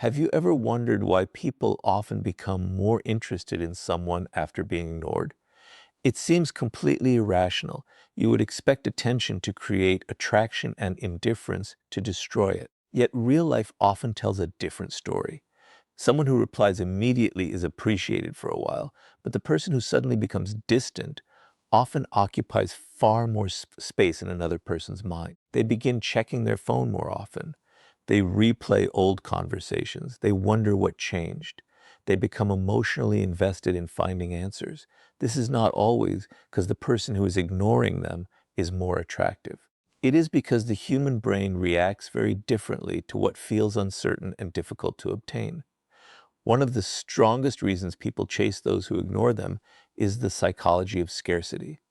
Have you ever wondered why people often become more interested in someone after being ignored? It seems completely irrational. You would expect attention to create attraction and indifference to destroy it. Yet real life often tells a different story. Someone who replies immediately is appreciated for a while, but the person who suddenly becomes distant often occupies far more space in another person's mind. They begin checking their phone more often. They replay old conversations. They wonder what changed. They become emotionally invested in finding answers. This is not always because the person who is ignoring them is more attractive. It is because the human brain reacts very differently to what feels uncertain and difficult to obtain. One of the strongest reasons people chase those who ignore them is the psychology of scarcity.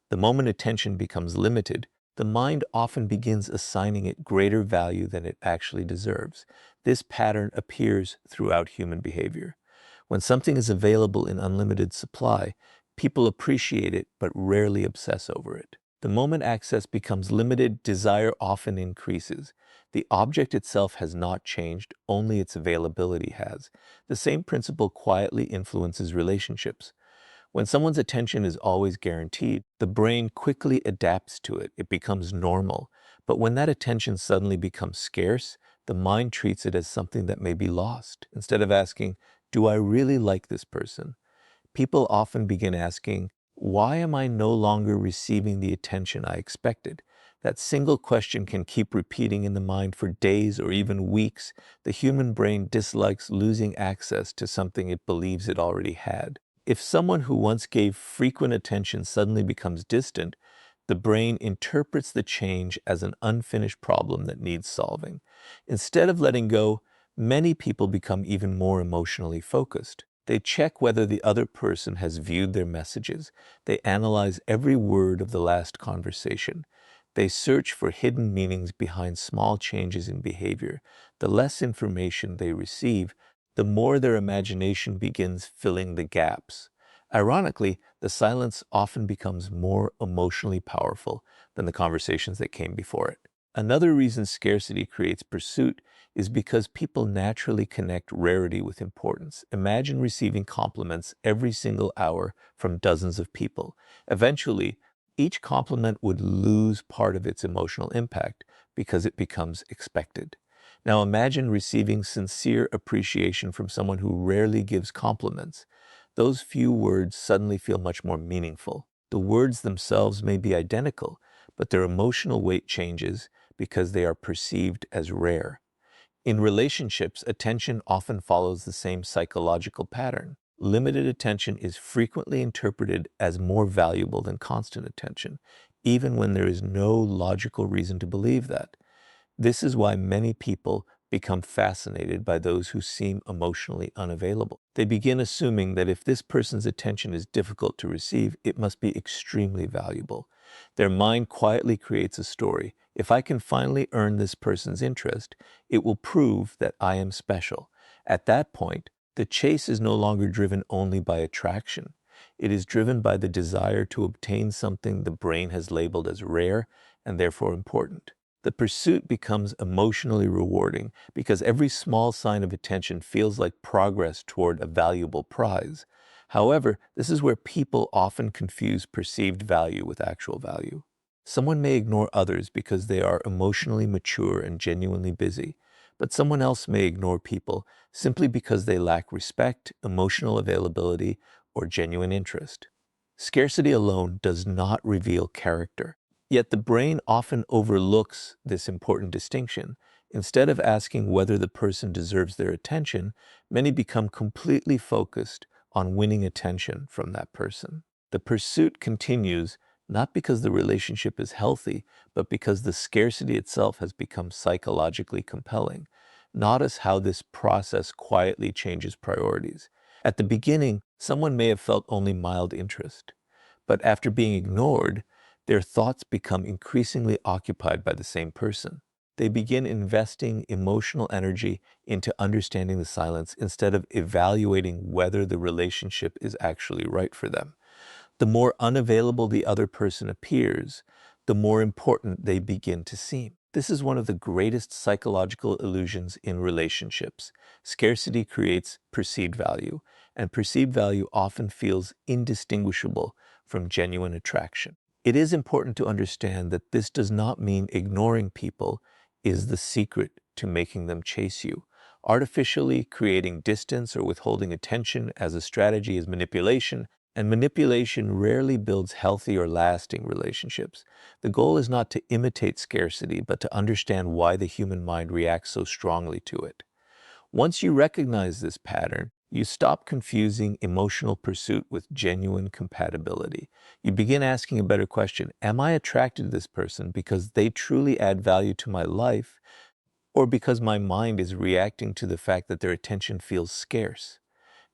The moment attention becomes limited, the mind often begins assigning it greater value than it actually deserves. This pattern appears throughout human behavior. When something is available in unlimited supply, people appreciate it but rarely obsess over it. The moment access becomes limited, desire often increases. The object itself has not changed, only its availability has. The same principle quietly influences relationships. When someone's attention is always guaranteed, the brain quickly adapts to it. It becomes normal. But when that attention suddenly becomes scarce, the mind treats it as something that may be lost. Instead of asking, do I really like this person? People often begin asking, why am I no longer receiving the attention I expected? That single question can keep repeating in the mind for days or even weeks. The human brain dislikes losing access to something it believes it already had. If someone who once gave frequent attention suddenly becomes distant, the brain interprets the change as an unfinished problem that needs solving. Instead of letting go, many people become even more emotionally focused. They check whether the other person has viewed their messages. They analyze every word of the last conversation. They search for hidden meanings behind small changes in behavior. The less information they receive, the more their imagination begins filling the gaps. Ironically, the silence often becomes more emotionally powerful than the conversations that came before it. Another reason scarcity creates pursuit is because people naturally connect rarity with importance. Imagine receiving compliments every single hour from dozens of people. Eventually, each compliment would lose part of its emotional impact because it becomes expected. Now imagine receiving sincere appreciation from someone who rarely gives compliments. Those few words suddenly feel much more meaningful. The words themselves may be identical, but their emotional weight changes because they are perceived as rare. In relationships, attention often follows the same psychological pattern. Limited attention is frequently interpreted as more valuable than constant attention, even when there is no logical reason to believe that. This is why many people become fascinated by those who seem emotionally unavailable. They begin assuming that if this person's attention is difficult to receive, it must be extremely valuable. Their mind quietly creates a story. If I can finally earn this person's interest, it will prove that I am special. At that point, the chase is no longer driven only by attraction. It is driven by the desire to obtain something the brain has labeled as rare and therefore important. The pursuit becomes emotionally rewarding because every small sign of attention feels like progress toward a valuable prize. However, this is where people often confuse perceived value with actual value. Someone may ignore others because they are emotionally mature and genuinely busy, but someone else may ignore people simply because they lack respect, emotional availability, or genuine interest. Scarcity alone does not reveal character. Yet the brain often overlooks this important distinction. Instead of asking whether the person deserves their attention, many become completely focused on winning attention from that person. The pursuit continues not because the relationship is healthy, but because the scarcity itself has become psychologically compelling. Notice how this process quietly changes priorities. At the beginning, someone may have felt only mild interest, but after being ignored, their thoughts become increasingly occupied by the same person. They begin investing emotional energy into understanding the silence instead of evaluating whether the relationship is actually right for them. The more unavailable the other person appears, the more important they begin to seem. This is one of the greatest psychological illusions in relationships. Scarcity creates perceived value, and perceived value often feels indistinguishable from genuine attraction. It is important to understand that this does not mean ignoring people is the secret to making them chase you. Artificially creating distance or withholding attention as a strategy is manipulation, and manipulation rarely builds healthy or lasting relationships. The goal is not to imitate scarcity, but to understand why the human mind reacts so strongly to it. Once you recognize this pattern, you stop confusing emotional pursuit with genuine compatibility. You begin asking a better question: am I attracted to this person because they truly add value to my life, or because my mind is reacting to the fact that their attention feels scarce?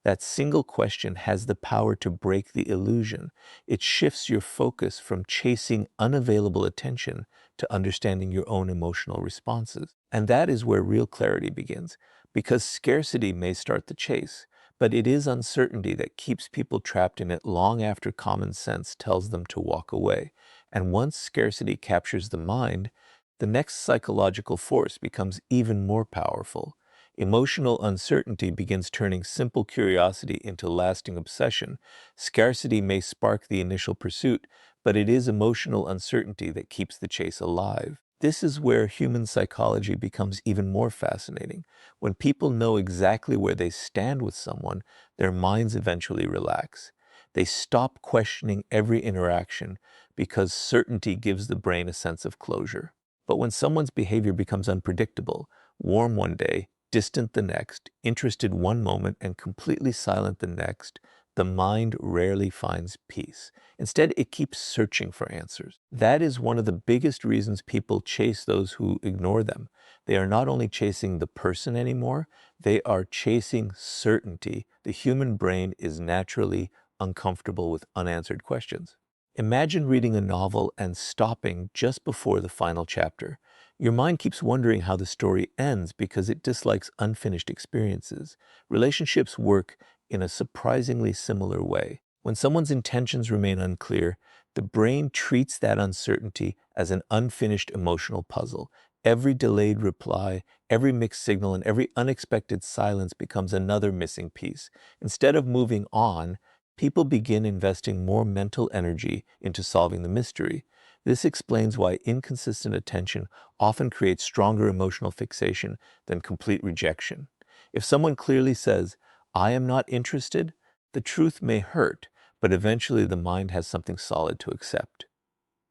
That single question has the power to break the illusion. It shifts your focus from chasing unavailable attention to understanding your own emotional responses. And that is where real clarity begins, because scarcity may start the chase, but it is uncertainty that keeps people trapped in it long after common sense tells them to walk away. And once scarcity captures the mind, the next psychological force becomes even more powerful. Emotional uncertainty begins turning simple curiosity into lasting obsession. Scarcity may spark the initial pursuit, but it is emotional uncertainty that keeps the chase alive. This is where human psychology becomes even more fascinating. When people know exactly where they stand with someone, their minds eventually relax. They stop questioning every interaction because certainty gives the brain a sense of closure. But when someone's behavior becomes unpredictable, warm one day, distant the next, interested one moment, and completely silent the next, the mind rarely finds peace. Instead, it keeps searching for answers. That is one of the biggest reasons people chase those who ignore them. They are not only chasing the person anymore, they are chasing certainty. The human brain is naturally uncomfortable with unanswered questions. Imagine reading a novel and stopping just before the final chapter. Your mind keeps wondering how the story ends because it dislikes unfinished experiences. Relationships work in a surprisingly similar way. When someone's intentions remain unclear, the brain treats that uncertainty as an unfinished emotional puzzle. Every delayed reply, every mixed signal, and every unexpected silence becomes another missing piece. Instead of moving on, people begin investing more mental energy into solving the mystery. This explains why inconsistent attention often creates stronger emotional fixation than complete rejection. If someone clearly says, "I am not interested," the truth may hurt, but eventually the mind has something solid to accept.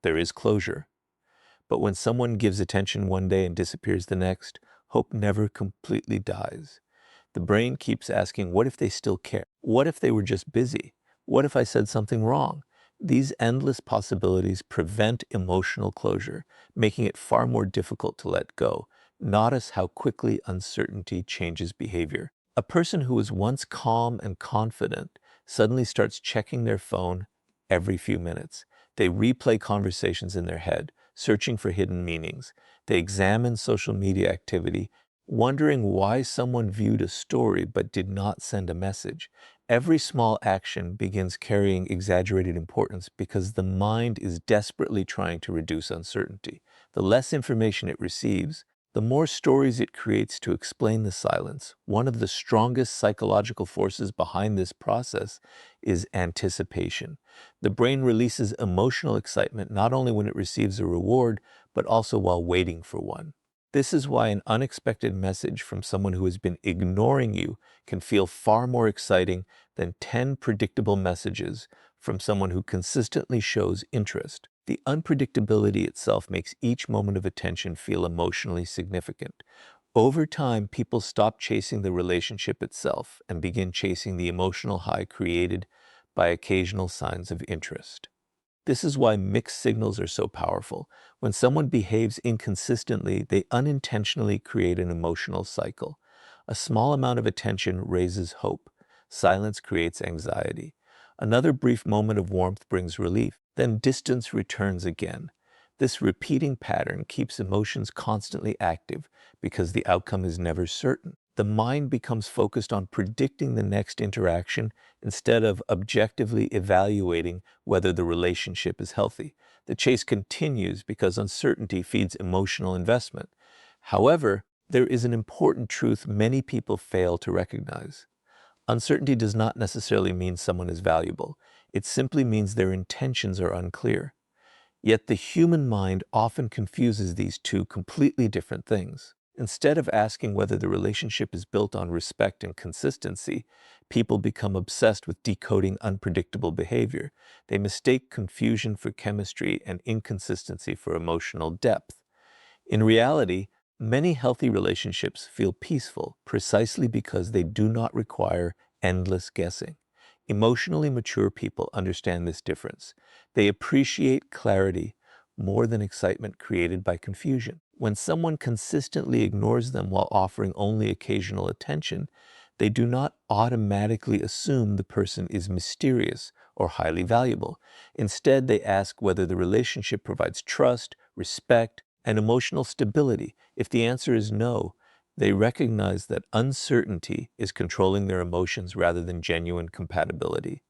There is closure. But when someone gives attention one day and disappears the next, hope never completely dies. The brain keeps asking, what if they still care? What if they were just busy? What if I said something wrong? These endless possibilities prevent emotional closure, making it far more difficult to let go. Notice how quickly uncertainty changes behavior. A person who was once calm and confident suddenly starts checking their phone every few minutes. They replay conversations in their head, searching for hidden meanings. They examine social media activity, wondering why someone viewed a story but did not send a message. Every small action begins carrying exaggerated importance because the mind is desperately trying to reduce uncertainty. The less information it receives, the more stories it creates to explain the silence. One of the strongest psychological forces behind this process is anticipation. The brain releases emotional excitement not only when it receives a reward, but also while waiting for one. This is why an unexpected message from someone who has been ignoring you can feel far more exciting than 10 predictable messages from someone who consistently shows interest. The unpredictability itself makes each moment of attention feel emotionally significant. Over time, people stop chasing the relationship itself and begin chasing the emotional high created by occasional signs of interest. This is why mixed signals are so powerful. When someone behaves inconsistently, they unintentionally create an emotional cycle. A small amount of attention raises hope. Silence creates anxiety. Another brief moment of warmth brings relief. Then distance returns again. This repeating pattern keeps emotions constantly active because the outcome is never certain. The mind becomes focused on predicting the next interaction instead of objectively evaluating whether the relationship is healthy. The chase continues because uncertainty feeds emotional investment. However, there is an important truth many people fail to recognize. Uncertainty does not necessarily mean someone is valuable. It simply means their intentions are unclear. Yet the human mind often confuses these two completely different things. Instead of asking whether the relationship is built on respect and consistency, people become obsessed with decoding unpredictable behavior. They mistake confusion for chemistry and inconsistency for emotional depth. In reality, many healthy relationships feel peaceful precisely because they do not require endless guessing. Emotionally mature people understand this difference. They appreciate clarity more than excitement created by confusion. When someone consistently ignores them while offering only occasional attention, they do not automatically assume the person is mysterious or highly valuable. Instead, they ask whether the relationship provides trust, respect, and emotional stability. If the answer is no, they recognize that uncertainty is controlling their emotions rather than genuine compatibility.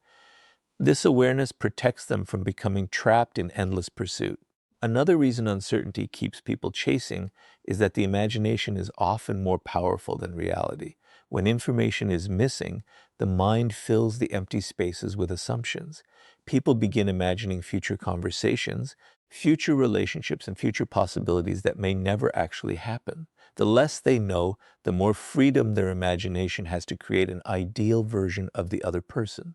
This awareness protects them from becoming trapped in endless pursuit. Another reason uncertainty keeps people chasing is that the imagination is often more powerful than reality. When information is missing, the mind fills the empty spaces with assumptions. People begin imagining future conversations, future relationships, and future possibilities that may never actually happen. The less they know, the more freedom their imagination has to create an ideal version of the other person.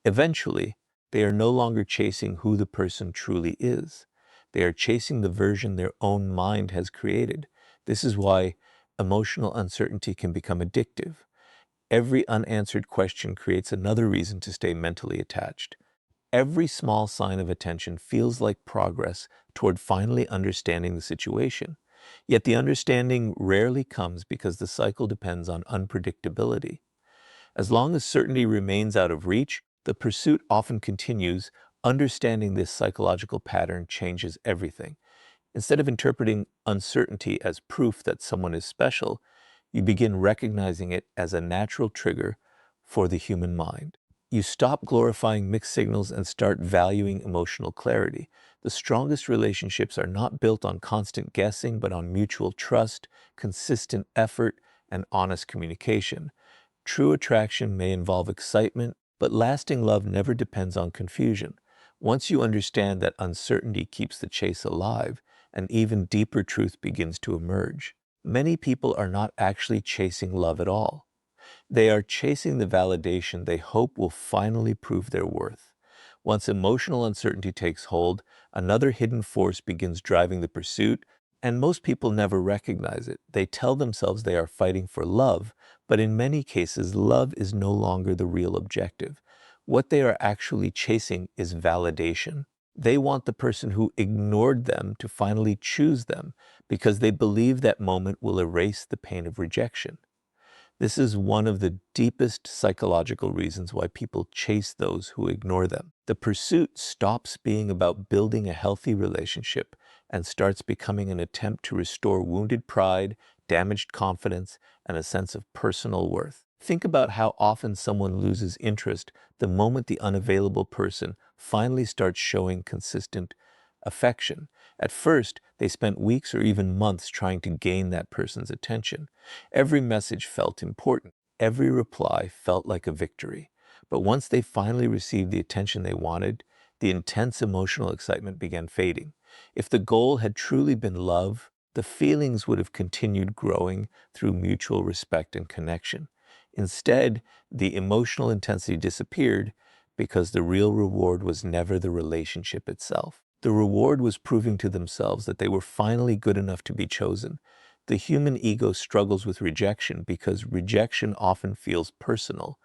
Eventually, they are no longer chasing who the person truly is. They are chasing the version their own mind has created. This is why emotional uncertainty can become addictive. Every unanswered question creates another reason to stay mentally attached. Every small sign of attention feels like progress toward finally understanding the situation. Yet the understanding rarely comes because the cycle depends on unpredictability. As long as certainty remains out of reach, the pursuit often continues. Understanding this psychological pattern changes everything. Instead of interpreting uncertainty as proof that someone is special, you begin recognizing it as a natural trigger for the human mind. You stop glorifying mixed signals and start valuing emotional clarity. The strongest relationships are not built on constant guessing, but on mutual trust, consistent effort, and honest communication. True attraction may involve excitement, but lasting love never depends on confusion. Once you understand that uncertainty keeps the chase alive, an even deeper truth begins to emerge. Many people are not actually chasing love at all. They are chasing the validation they hope will finally prove their worth. Once emotional uncertainty takes hold, another hidden force begins driving the pursuit, and most people never recognize it. They tell themselves they are fighting for love, but in many cases, love is no longer the real objective. What they are actually chasing is validation. They want the person who ignored them to finally choose them because they believe that moment will erase the pain of rejection. This is one of the deepest psychological reasons why people chase those who ignore them. The pursuit stops being about building a healthy relationship and starts becoming an attempt to restore wounded pride, damaged confidence, and a sense of personal worth. Think about how often someone loses interest the moment the unavailable person finally starts showing consistent affection. At first, they spent weeks or even months trying to gain that person's attention. Every message felt important. Every reply felt like a victory. But once they finally received the attention they wanted, the intense emotional excitement began fading. If the goal had truly been love, the feelings would have continued growing through mutual respect and connection. Instead, the emotional intensity disappeared because the real reward was never the relationship itself. The reward was proving to themselves that they were finally good enough to be chosen. The human ego struggles with rejection because rejection often feels personal,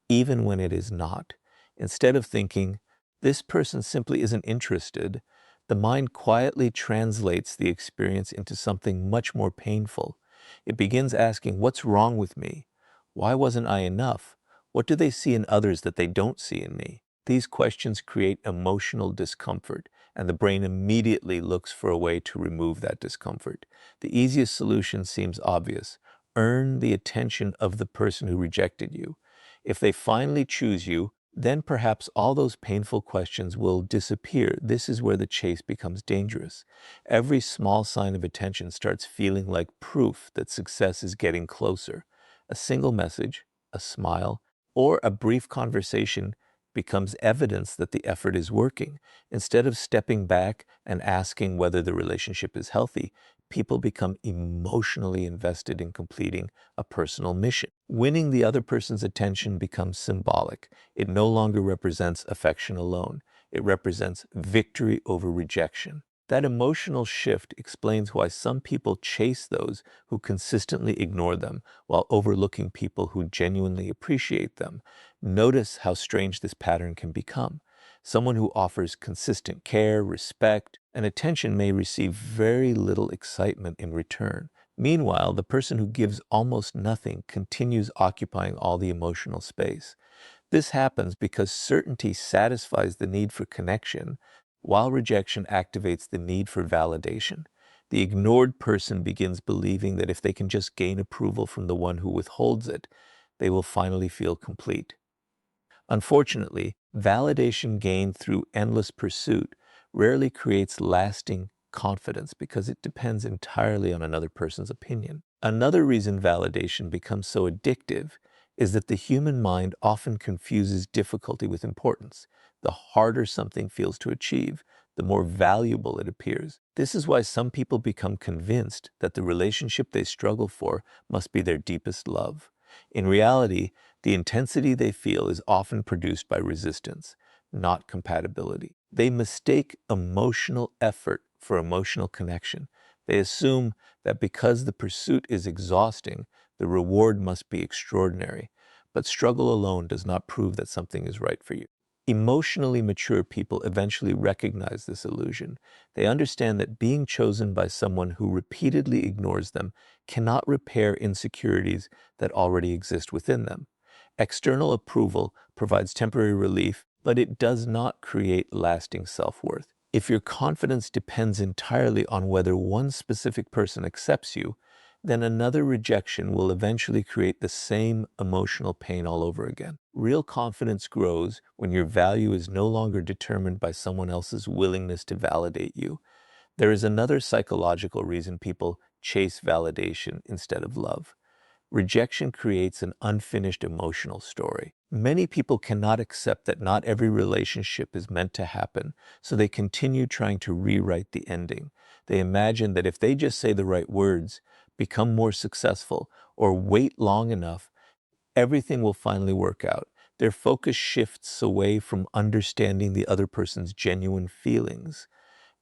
even when it is not. Instead of thinking, this person simply isn't interested, the mind quietly translates the experience into something much more painful. It begins asking, what's wrong with me? Why wasn't I enough? What do they see in others that they don't see in me? These questions create emotional discomfort, and the brain immediately looks for a way to remove that discomfort. The easiest solution seems obvious. Earn the attention of the person who rejected you. If they finally choose you, then perhaps all those painful questions will disappear. This is where the chase becomes dangerous. Every small sign of attention starts feeling like proof that success is getting closer. A single message, a smile, or a brief conversation becomes evidence that the effort is working. Instead of stepping back and asking whether the relationship is healthy, people become emotionally invested in completing a personal mission. Winning the other person's attention becomes symbolic. It no longer represents affection alone. It represents victory over rejection. That emotional shift explains why some people chase those who consistently ignore them while overlooking people who genuinely appreciate them. Notice how strange this pattern can become. Someone who offers consistent care, respect, and attention may receive very little excitement in return. Meanwhile, the person who gives almost nothing continues occupying all the emotional space. This happens because certainty satisfies the need for connection, while rejection activates the need for validation. The ignored person begins believing that if they can just gain approval from the one who withholds it, they will finally feel complete. Unfortunately, validation gained through endless pursuit rarely creates lasting confidence because it depends entirely on another person's opinion. Another reason validation becomes so addictive is that the human mind often confuses difficulty with importance. The harder something feels to achieve, the more valuable it appears. This is why some people become convinced that the relationship they struggle for must be their deepest love. In reality, the intensity they feel is often produced by resistance, not compatibility. They mistake emotional effort for emotional connection. They assume that because the pursuit is exhausting, the reward must be extraordinary. But struggle alone does not prove that something is right for you. Emotionally mature people eventually recognize this illusion. They understand that being chosen by someone who repeatedly ignores them cannot repair insecurities that already exist within them. External approval provides temporary relief, but it does not create lasting self-worth. If your confidence depends entirely on whether one specific person accepts you, then another rejection will eventually create the same emotional pain all over again. Real confidence grows when your value is no longer determined by someone else's willingness to validate you. There is another psychological reason people chase validation instead of love. Rejection creates an unfinished emotional story. Many people cannot accept that not every relationship is meant to happen, so they continue trying to rewrite the ending. They imagine that if they just say the right words, become more successful, or wait long enough, everything will finally work out. Their focus shifts away from understanding the other person's genuine feelings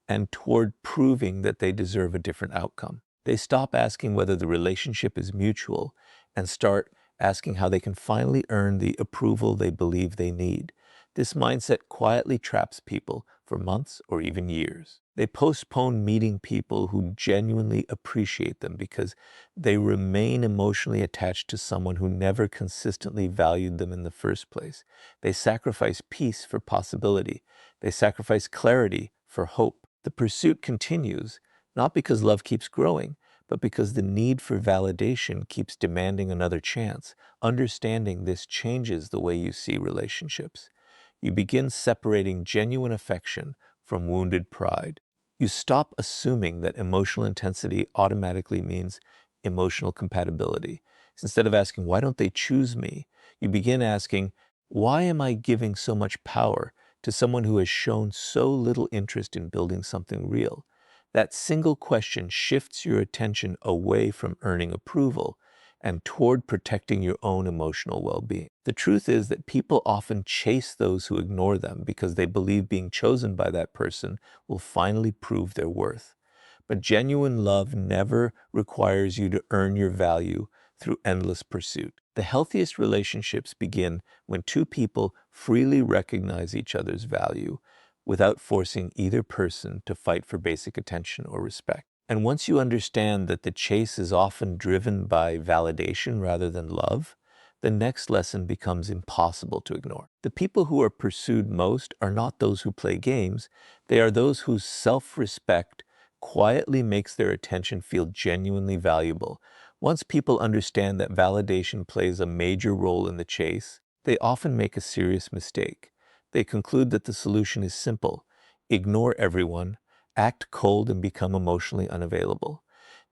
and toward proving that they deserve a different outcome. They stop asking whether the relationship is mutual and start asking how they can finally earn the approval they believe they need. This mindset quietly traps people for months or even years. They postpone meeting people who genuinely appreciate them because they remain emotionally attached to someone who never consistently valued them in the first place. They sacrifice peace for possibility. They sacrifice clarity for hope. The pursuit continues, not because love keeps growing, but because the need for validation keeps demanding another chance. Understanding this changes the way you see relationships. You begin separating genuine affection from wounded pride. You stop assuming that emotional intensity automatically means emotional compatibility. Instead of asking, why don't they choose me? You begin asking, why am I giving so much power to someone who has shown so little interest in building something real? That single question shifts your attention away from earning approval and toward protecting your own emotional well-being. The truth is that people often chase those who ignore them because they believe being chosen by that person will finally prove their worth. But genuine love never requires you to earn your value through endless pursuit. The healthiest relationships begin when two people freely recognize each other's value without forcing either person to fight for basic attention or respect. And once you understand that the chase is often driven by validation rather than love, the next lesson becomes impossible to ignore. The people who are pursued most are not those who play games, they are those whose self-respect quietly makes their attention feel genuinely valuable. Once people understand that validation plays a major role in the chase, they often make a serious mistake. They conclude that the solution is simple: ignore everyone, act cold, and become emotionally unavailable.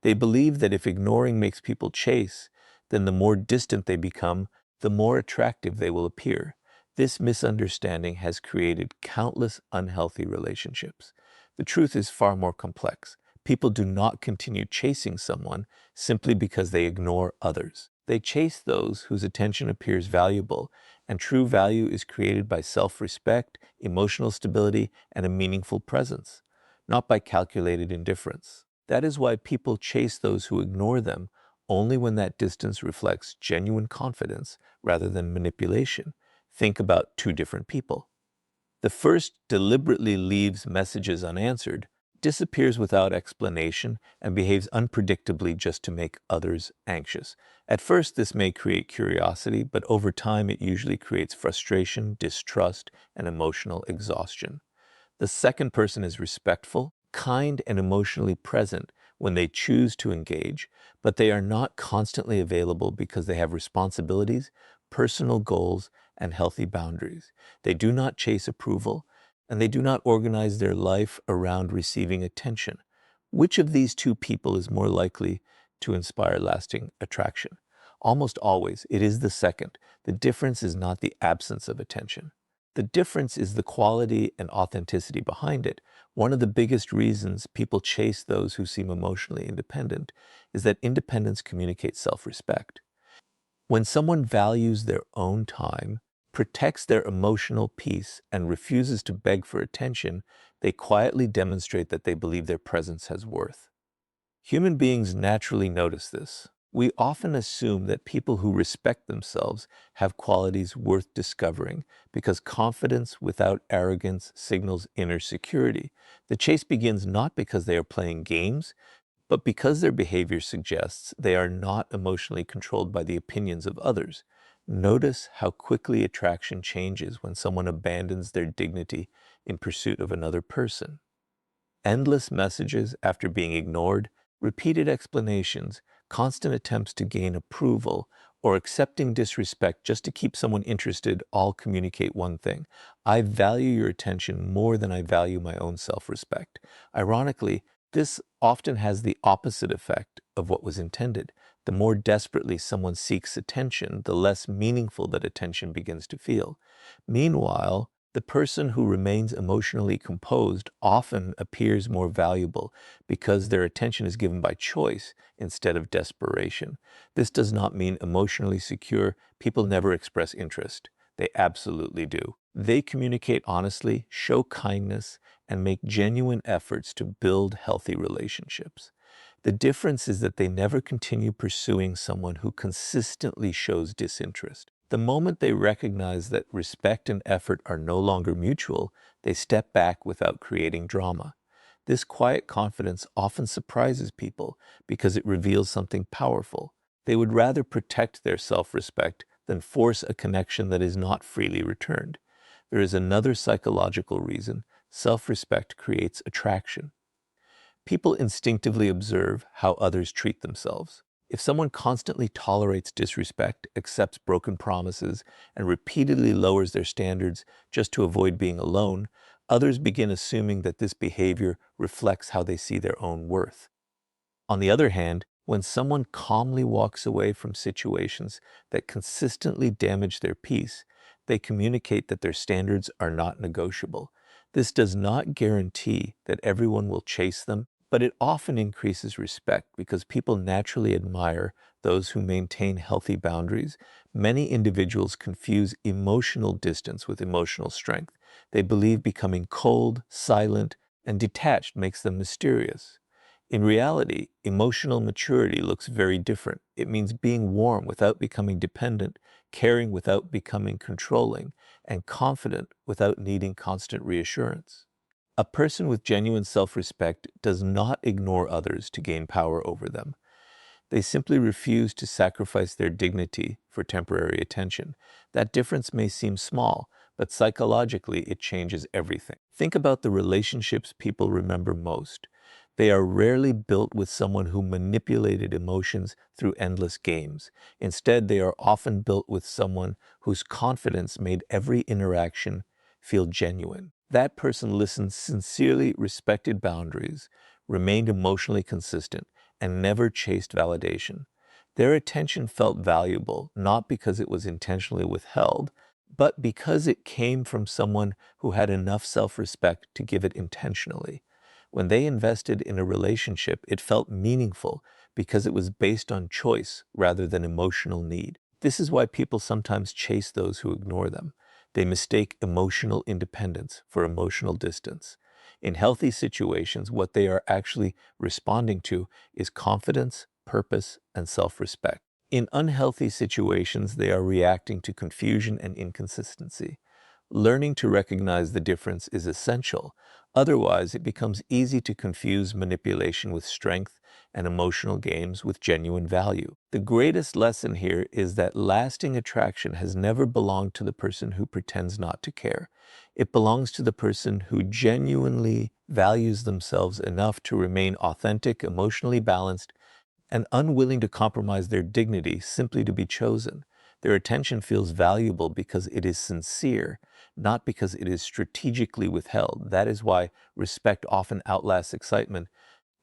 They believe that if ignoring makes people chase, then the more distant they become, the more attractive they will appear. This misunderstanding has created countless unhealthy relationships. The truth is far more complex. People do not continue chasing someone simply because they ignore others. They chase those whose attention appears valuable, and true value is created by self-respect, emotional stability, and a meaningful presence, not by calculated indifference. That is why people chase those who ignore them only when that distance reflects genuine confidence rather than manipulation. Think about two different people. The first deliberately leaves messages unanswered, disappears without explanation, and behaves unpredictably just to make others anxious. At first, this may create curiosity, but over time it usually creates frustration, distrust, and emotional exhaustion. The second person is respectful, kind, and emotionally present when they choose to engage, but they are not constantly available because they have responsibilities, personal goals, and healthy boundaries. They do not chase approval, and they do not organize their life around receiving attention. Which of these two people is more likely to inspire lasting attraction? Almost always, it is the second. The difference is not the absence of attention. The difference is the quality and authenticity behind it. One of the biggest reasons people chase those who seem emotionally independent is that independence communicates self-respect. When someone values their own time, protects their emotional peace, and refuses to beg for attention, they quietly demonstrate that they believe their presence has worth. Human beings naturally notice this. We often assume that people who respect themselves have qualities worth discovering because confidence without arrogance signals inner security. The chase begins not because they are playing games, but because their behavior suggests they are not emotionally controlled by the opinions of others. Notice how quickly attraction changes when someone abandons their dignity in pursuit of another person. Endless messages after being ignored, repeated explanations, constant attempts to gain approval, or accepting disrespect just to keep someone interested all communicate one thing: I value your attention more than I value my own self-respect. Ironically, this often has the opposite effect of what was intended. The more desperately someone seeks attention, the less meaningful that attention begins to feel. Meanwhile, the person who remains emotionally composed often appears more valuable because their attention is given by choice instead of desperation. This does not mean emotionally secure people never express interest. They absolutely do. They communicate honestly, show kindness, and make genuine efforts to build healthy relationships. The difference is that they never continue pursuing someone who consistently shows disinterest. The moment they recognize that respect and effort are no longer mutual, they step back without creating drama. This quiet confidence often surprises people because it reveals something powerful. They would rather protect their self-respect than force a connection that is not freely returned. There is another psychological reason: self-respect creates attraction. People instinctively observe how others treat themselves. If someone constantly tolerates disrespect, accepts broken promises, and repeatedly lowers their standards just to avoid being alone, others begin assuming that this behavior reflects how they see their own worth. On the other hand, when someone calmly walks away from situations that consistently damage their peace, they communicate that their standards are not negotiable. This does not guarantee that everyone will chase them, but it often increases respect because people naturally admire those who maintain healthy boundaries. Many individuals confuse emotional distance with emotional strength. They believe becoming cold, silent, and detached makes them mysterious. In reality, emotional maturity looks very different. It means being warm without becoming dependent, caring without becoming controlling, and confident without needing constant reassurance. A person with genuine self-respect does not ignore others to gain power over them. They simply refuse to sacrifice their dignity for temporary attention. That difference may seem small, but psychologically it changes everything. Think about the relationships people remember most. They are rarely built with someone who manipulated emotions through endless games. Instead, they are often built with someone whose confidence made every interaction feel genuine. That person listened sincerely, respected boundaries, remained emotionally consistent, and never chased validation. Their attention felt valuable, not because it was intentionally withheld, but because it came from someone who had enough self-respect to give it intentionally. When they invested in a relationship, it felt meaningful because it was based on choice rather than emotional need. This is why people sometimes chase those who ignore them. They mistake emotional independence for emotional distance. In healthy situations, what they are actually responding to is confidence, purpose, and self-respect. In unhealthy situations, they are reacting to confusion and inconsistency. Learning to recognize the difference is essential. Otherwise, it becomes easy to confuse manipulation with strength and emotional games with genuine value. The greatest lesson here is that lasting attraction has never belonged to the person who pretends not to care. It belongs to the person who genuinely values themselves enough to remain authentic, emotionally balanced, and unwilling to compromise their dignity simply to be chosen. Their attention feels valuable because it is sincere, not because it is strategically withheld. That is why respect often outlasts excitement,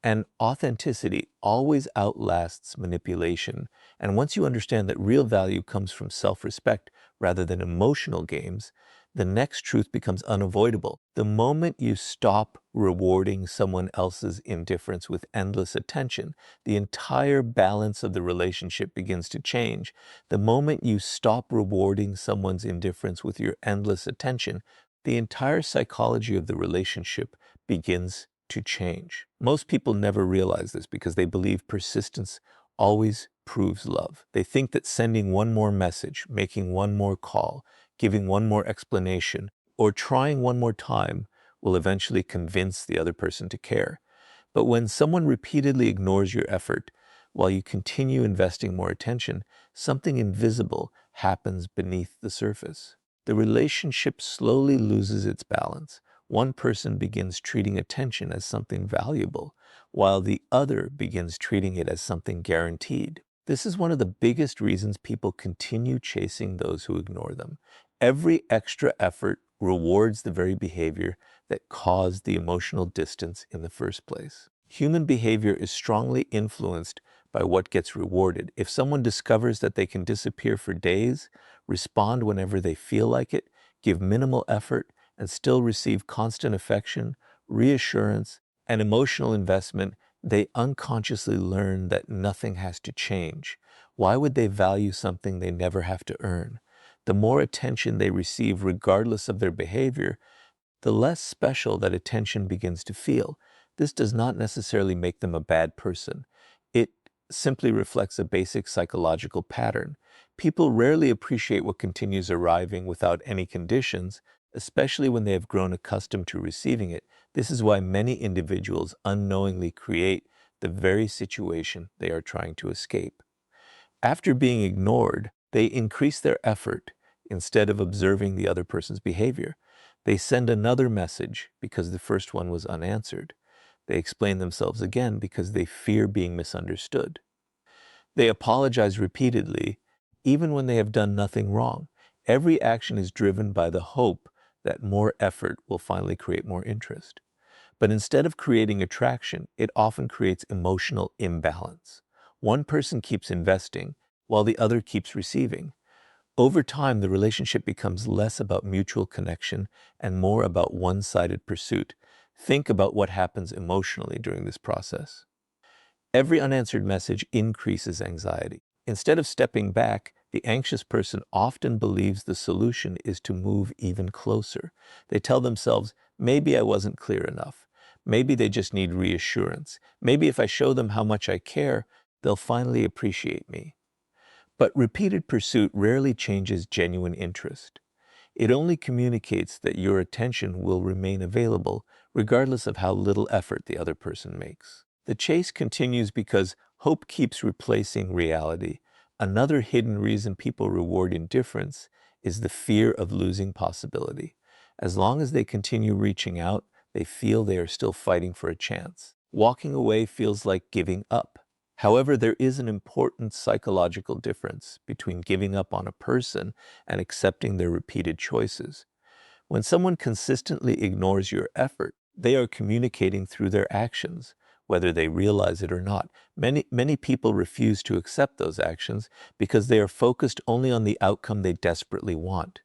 and authenticity always outlasts manipulation. And once you understand that real value comes from self-respect rather than emotional games, the next truth becomes unavoidable. The moment you stop rewarding someone else's indifference with endless attention, the entire balance of the relationship begins to change. The moment you stop rewarding someone's indifference with your endless attention, the entire psychology of the relationship begins to change. Most people never realize this because they believe persistence always proves love. They think that sending one more message, making one more call, giving one more explanation, or trying one more time will eventually convince the other person to care. But when someone repeatedly ignores your effort while you continue investing more attention, something invisible happens beneath the surface. The relationship slowly loses its balance. One person begins treating attention as something valuable, while the other begins treating it as something guaranteed. This is one of the biggest reasons people continue chasing those who ignore them. Every extra effort rewards the very behavior that caused the emotional distance in the first place. Human behavior is strongly influenced by what gets rewarded. If someone discovers that they can disappear for days, respond whenever they feel like it, give minimal effort, and still receive constant affection, reassurance, and emotional investment, they unconsciously learn that nothing has to change. Why would they value something they never have to earn? The more attention they receive, regardless of their behavior, the less special that attention begins to feel. This does not necessarily make them a bad person. It simply reflects a basic psychological pattern. People rarely appreciate what continues arriving without any conditions, especially when they have grown accustomed to receiving it. This is why many individuals unknowingly create the very situation they are trying to escape. After being ignored, they increase their effort instead of observing the other person's behavior. They send another message because the first one was unanswered. They explain themselves again because they fear being misunderstood. They apologize repeatedly, even when they have done nothing wrong. Every action is driven by the hope that more effort will finally create more interest. But instead of creating attraction, it often creates emotional imbalance. One person keeps investing while the other keeps receiving. Over time, the relationship becomes less about mutual connection and more about one-sided pursuit. Think about what happens emotionally during this process. Every unanswered message increases anxiety. Instead of stepping back, the anxious person often believes the solution is to move even closer. They tell themselves, maybe I wasn't clear enough. Maybe they just need reassurance. Maybe if I show them how much I care, they'll finally appreciate me. But repeated pursuit rarely changes genuine interest. It only communicates that your attention will remain available regardless of how little effort the other person makes. The chase continues because hope keeps replacing reality. Another hidden reason people reward indifference is the fear of losing possibility. As long as they continue reaching out, they feel they are still fighting for a chance. Walking away feels like giving up. However, there is an important psychological difference between giving up on a person and accepting their repeated choices. When someone consistently ignores your effort, they are communicating through their actions, whether they realize it or not. Many people refuse to accept those actions because they are focused only on the outcome they desperately want.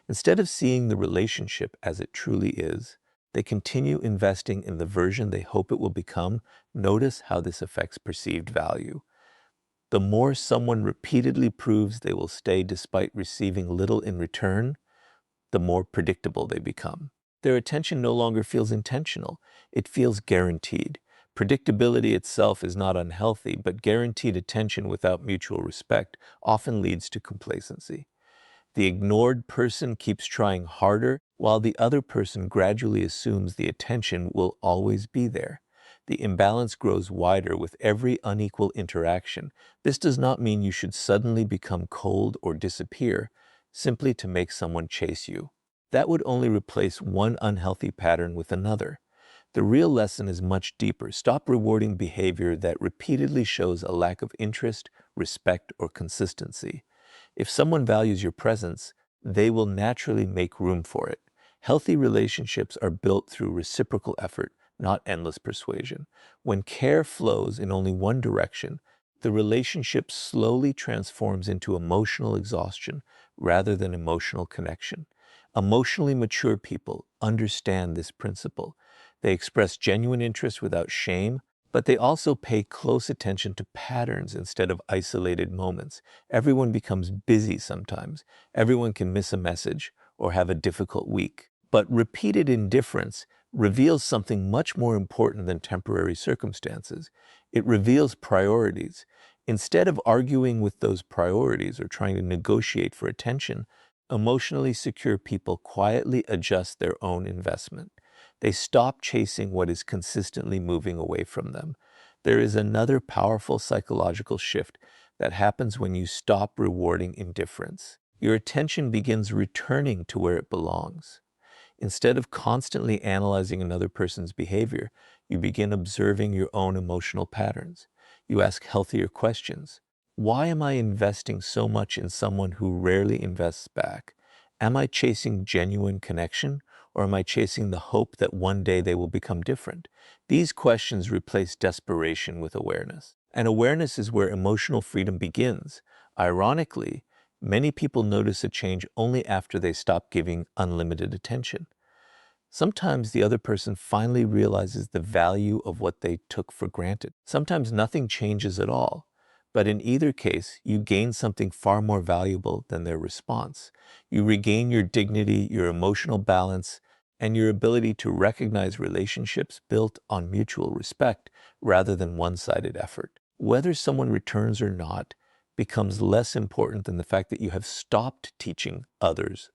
Instead of seeing the relationship as it truly is, they continue investing in the version they hope it will become. Notice how this affects perceived value. The more someone repeatedly proves they will stay despite receiving little in return, the more predictable they become. Their attention no longer feels intentional, it feels guaranteed. Predictability itself is not unhealthy, but guaranteed attention without mutual respect often leads to complacency. The ignored person keeps trying harder, while the other person gradually assumes the attention will always be there. The imbalance grows wider with every unequal interaction. This does not mean you should suddenly become cold or disappear, simply to make someone chase you. That would only replace one unhealthy pattern with another. The real lesson is much deeper. Stop rewarding behavior that repeatedly shows a lack of interest, respect, or consistency. If someone values your presence, they will naturally make room for it. Healthy relationships are built through reciprocal effort, not endless persuasion. When care flows in only one direction, the relationship slowly transforms into emotional exhaustion rather than emotional connection. Emotionally mature people understand this principle. They express genuine interest without shame, but they also pay close attention to patterns instead of isolated moments. Everyone becomes busy sometimes. Everyone can miss a message or have a difficult week. But repeated indifference reveals something much more important than temporary circumstances. It reveals priorities. Instead of arguing with those priorities or trying to negotiate for attention, emotionally secure people quietly adjust their own investment. They stop chasing what is consistently moving away from them. There is another powerful psychological shift that happens when you stop rewarding indifference. Your attention begins returning to where it belongs. Instead of constantly analyzing another person's behavior, you begin observing your own emotional patterns. You ask healthier questions. Why am I investing so much in someone who rarely invests back? Am I chasing genuine connection, or am I chasing the hope that one day they will become different? These questions replace desperation with awareness. And awareness is where emotional freedom begins. Ironically, many people notice a change only after they stop giving unlimited attention. Sometimes the other person finally realizes the value of what they took for granted. Sometimes nothing changes at all. But in either case, you gain something far more valuable than their response. You regain your dignity, your emotional balance, and your ability to recognize relationships built on mutual respect rather than one-sided effort. Whether someone returns or not becomes less important than the fact that you have stopped teaching others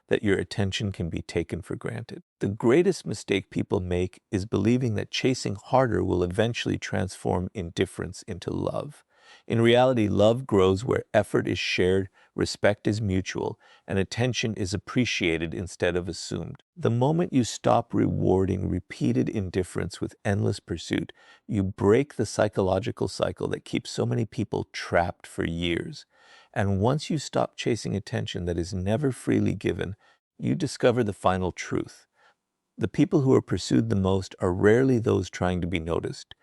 that your attention can be taken for granted. The greatest mistake people make is believing that chasing harder will eventually transform indifference into love. In reality, love grows where effort is shared, respect is mutual, and attention is appreciated instead of assumed. The moment you stop rewarding repeated indifference with endless pursuit, you break the psychological cycle that keeps so many people trapped for years. And once you stop chasing attention that is never freely given, you discover the final truth. The people who are pursued the most are rarely those trying to be noticed.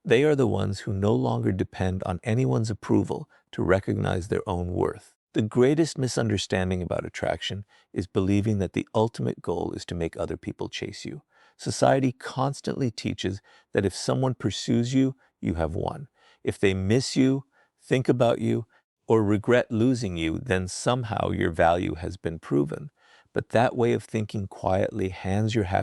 They are the ones who no longer depend on anyone's approval to recognize their own worth. The greatest misunderstanding about attraction is believing that the ultimate goal is to make other people chase you. Society constantly teaches that if someone pursues you, you have won. If they miss you, think about you, or regret losing you, then somehow your value has been proven. But that way of thinking quietly hands your happiness